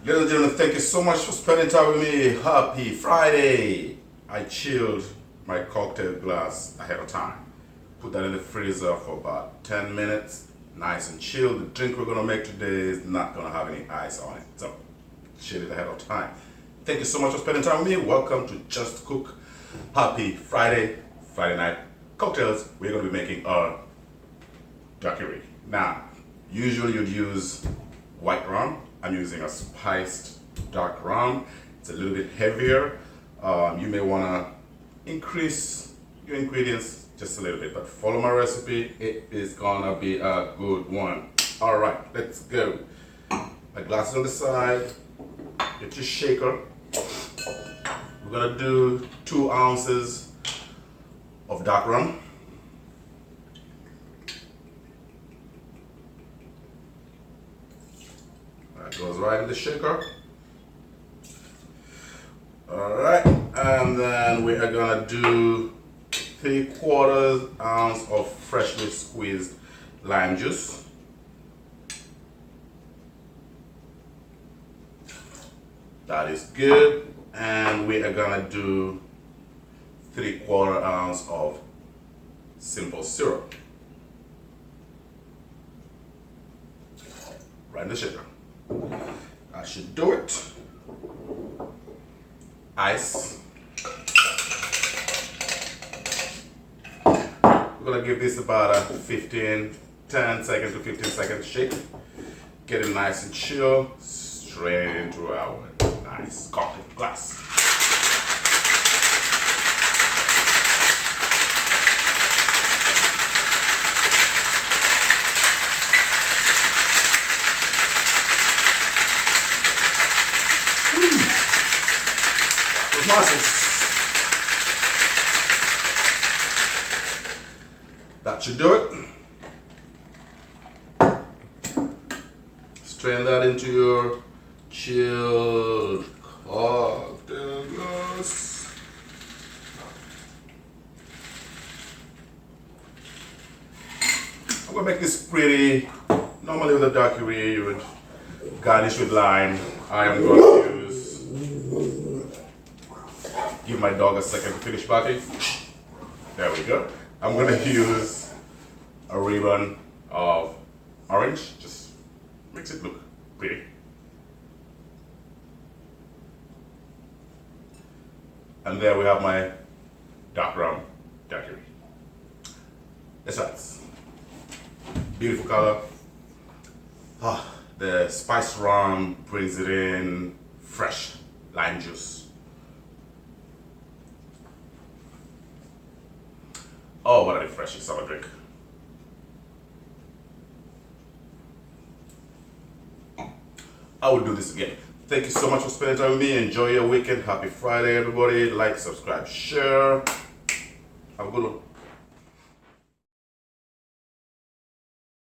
Ladies and gentlemen, thank you so much for spending time with me. Happy Friday! I chilled my cocktail glass ahead of time. Put that in the freezer for about 10 minutes. Nice and chilled. The drink we're gonna make today is not gonna have any ice on it. So, chill it ahead of time. Thank you so much for spending time with me. Welcome to Just Cook. Happy Friday night cocktails. We're gonna be making our Daiquiri. Now, usually you'd use white rum. I'm using a spiced dark rum. It's a little bit heavier. You may want to increase your ingredients just a little bit, but follow my recipe. It is gonna be a good one. All right, let's go. My glass is on the side. Get your shaker. We're gonna do 2 ounces of dark rum. Goes right in the shaker. Alright, and then we are gonna do 3/4 ounce of freshly squeezed lime juice. That is good. And we are gonna do 3/4 ounce of simple syrup. Right in the shaker. I should do it. Ice. We're gonna give this about a 10 seconds to 15 seconds shake. Get it nice and chill. Straight into our nice cocktail glass. That should do it. Strain that into your chilled cocktail glass. I'm gonna make this pretty. Normally with a daiquiri you would garnish with lime. I am going to give my dog a second to finish barking. There we go. I'm gonna use a ribbon of orange. Just makes it look pretty. And there we have my dark rum daiquiri. That's right. Beautiful color. The spiced rum brings it in. Fresh lime juice. Oh, what a refreshing summer drink. I will do this again. Thank you so much for spending time with me. Enjoy your weekend. Happy Friday, everybody. Like, subscribe, share. Have a good one.